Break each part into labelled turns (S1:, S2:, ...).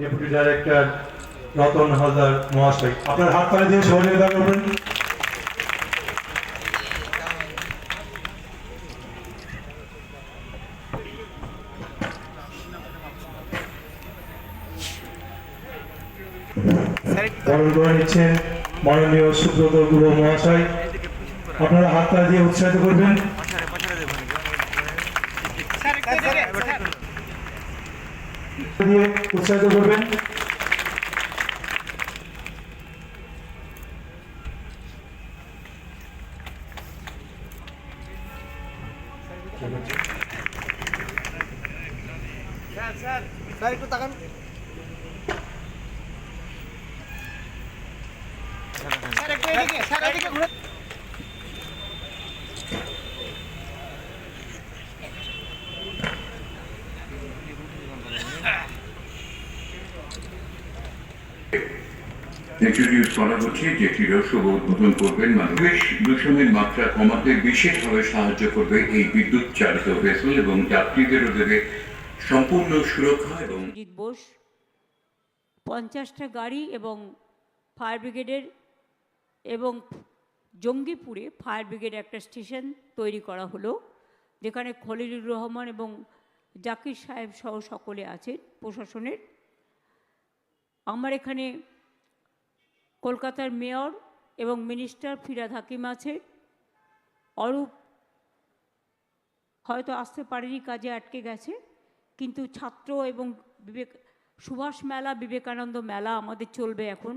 S1: Deputy director Ratan Haldar মহাশয়। আপনার হাত তালি দিয়ে সহযোগিতা করবেন। বরণ করে নিচ্ছেন মাননীয় সুব্রত গুহ মহাশয়। আপনারা হাত তালি দিয়ে উৎসাহিত করবেন। উৎসাহিত করবেন।
S2: স্যার একটু তাকান। স্যার একটু এদিকে, স্যার এদিকে ঘুরে।
S3: ইন্ট্রোডিউস করা হচ্ছে যেটি রসব উদ্বোধন করবেন। পরিবেশ দূষণের মাত্রা কমাতে বিশেষভাবে সাহায্য করবে এই বিদ্যুৎ চালিত ভেসেল এবং যাত্রীদেরও দেবে সম্পূর্ণ সুরক্ষা। এবং
S4: বোস 50টা গাড়ি এবং ফায়ার ব্রিগেডের এবং জঙ্গিপুরে ফায়ার ব্রিগেড একটা স্টেশন তৈরি করা হলো, যেখানে খলিলুর রহমান এবং জাকির সাহেব সহ সকলে আছেন প্রশাসনের। আমার এখানে কলকাতার মেয়র এবং মিনিস্টার ফিরহাদ হাকিম আছে। অরূপ হয়তো আসতে পারেনি, কাজে আটকে গেছে, কিন্তু ছাত্র এবং সুভাষ মেলা, বিবেকানন্দ মেলা আমাদের চলবে এখন।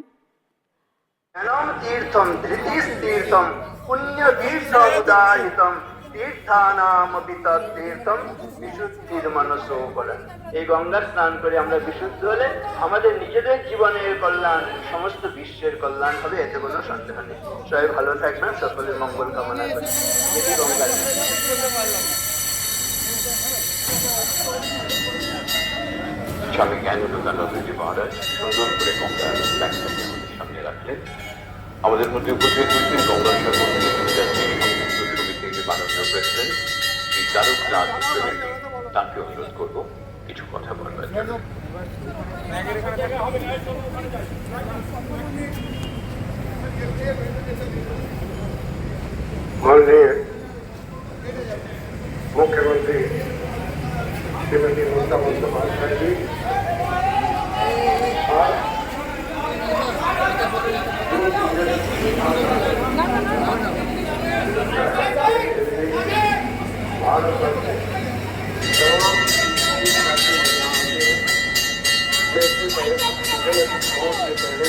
S5: तीर्थम धृतिस्तीर्थम पुण्यतीर्थमुदाहितम तीर्थानामपि तत्तीर्थम বিশুদ্ধির্মনসো বলেন। এই গঙ্গার স্নান করে আমরা বিশুদ্ধ হলে আমাদের নিজেদের জীবনের কল্যাণ, সমস্ত বিশ্বের কল্যাণ হবে, এতে কোনো সন্দেহ নেই। সবাই ভালো থাকবেন, সকলের মঙ্গল কামনা করি। দেবী গঙ্গা স্বামী জ্ঞানানন্দজি মহারাজ সুন্দর করে গঙ্গার ব্যাখ্যাকে সামনে রাখলেন। আমাদের মধ্যে উপস্থিত হয়েছেন গঙ্গাসাগর সমিতির মাননীয় প্রেসিডেন্ট শ্রী তারক রাজ ত্রিবেদী। তাকে অনুরোধ করবো কিছু কথা বলবেন।
S6: माननीय मुख्यमंत्री श्रीमती ममता बंदोपाध्याय जी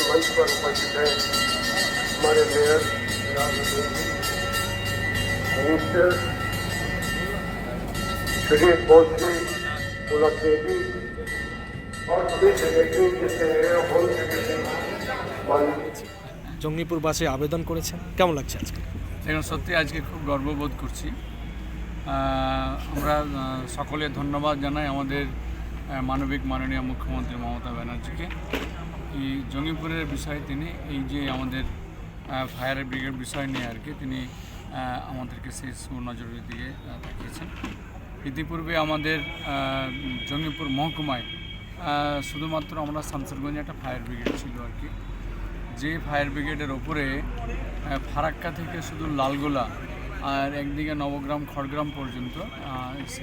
S6: मंच पर उपस्थित है हमारे मेयर मिनिस्टर श्री बोलते मुलाकाती और सभी सेक्रेटरी जिससे होल सेक्रेटरी
S2: জঙ্গিপুর বাসে আবেদন করেছেন, কেমন লাগছে আজকে?
S7: এখন সত্যি আজকে খুব গর্ববোধ করছি। আমরা সকলে ধন্যবাদ জানাই আমাদের মাননীয় মুখ্যমন্ত্রী মমতা ব্যানার্জিকে। এই জঙ্গিপুরের বিষয়ে তিনি এই যে আমাদের ফায়ার ব্রিগেড বিষয় নিয়ে আর কি তিনি আমাদেরকে সেই সুনজরের দিকে তাকিয়েছেন। ইতিপূর্বে আমাদের জঙ্গিপুর মহকুমায় শুধুমাত্র আমরা শামসেরগঞ্জে একটা ফায়ার ব্রিগেড ছিল আর কি, যে ফায়ার ব্রিগেডের ওপরে ফারাক্কা থেকে শুধু লালগোলা আর একদিকে নবগ্রাম খড়গ্রাম পর্যন্ত সে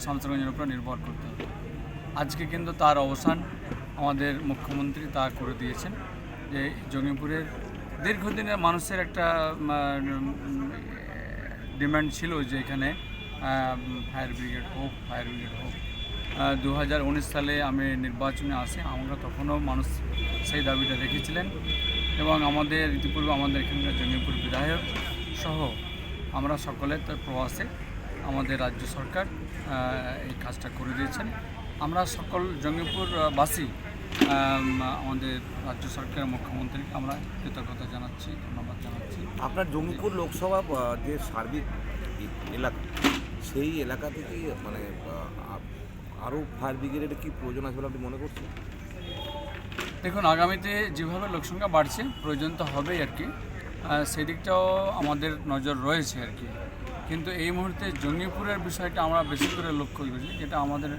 S7: শামসেরগঞ্জের উপরে নির্ভর করতে হবে। আজকে কিন্তু তার অবসান আমাদের মুখ্যমন্ত্রী তা করে দিয়েছেন, যে জঙ্গিপুরের দীর্ঘদিনের মানুষের একটা ডিমান্ড ছিল যে এখানে ফায়ার ব্রিগেড হোক। 2019 সালে আমি নির্বাচনে আসি, আমরা তখনও মানুষ সেই দাবিটা রেখেছিলেন এবং আমাদের ইতিপূর্বে আমাদের এখানকার জঙ্গিপুর বিধায়ক সহ আমরা সকলের প্রয়াসে আমাদের রাজ্য সরকার এই কাজটা করে দিয়েছেন। আমরা সকল জঙ্গিপুরবাসী আমাদের রাজ্য সরকারের মুখ্যমন্ত্রীকে আমরা কৃতজ্ঞতা জানাচ্ছি, ধন্যবাদ জানাচ্ছি।
S8: আপনার জঙ্গিপুর লোকসভা যে সার্বিক এলাকা, সেই এলাকা থেকে মানে আরও ফায়ার ব্রিগেডের কি প্রয়োজন আছে বলে আপনি মনে করছেন?
S7: দেখুন, আগামীতে যেভাবে লোকসংখ্যা বাড়ছে প্রয়োজন তো হবেই আর কি, সেদিকটাও আমাদের নজর রয়েছে আর কি। কিন্তু এই মুহূর্তে জঙ্গিপুরের বিষয়টা আমরা বেশি করে লক্ষ্য করেছি, যেটা আমাদের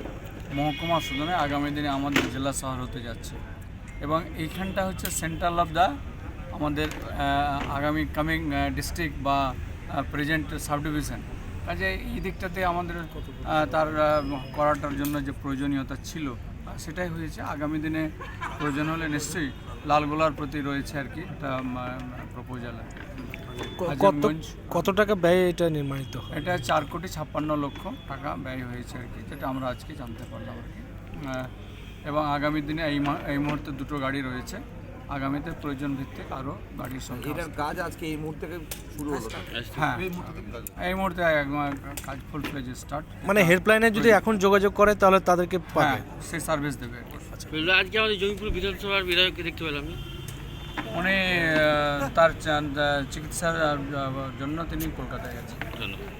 S7: মহকুমা সদরে আগামী দিনে আমাদের জেলা শহর হতে যাচ্ছে এবং এইখানটা হচ্ছে সেন্ট্রাল অফ দ্য আমাদের আগামী কামিং ডিস্ট্রিক্ট বা প্রেজেন্ট সাব ডিভিশন। কাজে এই দিকটাতে আমাদের তার করাটার জন্য যে প্রয়োজনীয়তা ছিল সেটাই হয়েছে। আগামী দিনে প্রয়োজন হলে নিশ্চয়ই লালগোলার প্রতি রয়েছে আর কি একটা প্রপোজাল।
S2: কত টাকা ব্যয় এটা নির্মাণিত হয়?
S7: এটা 4,56,00,000 টাকা ব্যয় হয়েছে আর কি, যেটা আমরা আজকে জানতে পারলাম আর কি। এবং আগামী দিনে এই মুহূর্তে 2টো গাড়ি রয়েছে, আগামীতে প্রয়োজন ভিত্তিক আরও গাড়ির সংখ্যা
S8: এটার কাজ আজকে এই মুহূর্তে শুরু হলো।
S7: হ্যাঁ এই মুহূর্তে কাজ ফুল ফ্লেজ স্টার্ট।
S2: মানে হেল্পলাইনে যদি এখন যোগাযোগ করে তাহলে তাদেরকে
S7: হ্যাঁ
S2: পাবে?
S7: সেই সার্ভিস দেবে আর কি।
S9: আজকে আমাদের জঙ্গিপুর বিধানসভার বিধায়ককে দেখতে পেলাম।
S7: উনি তার চিকিৎসার জন্য তিনি কলকাতায় গেছেন।
S9: ধন্যবাদ।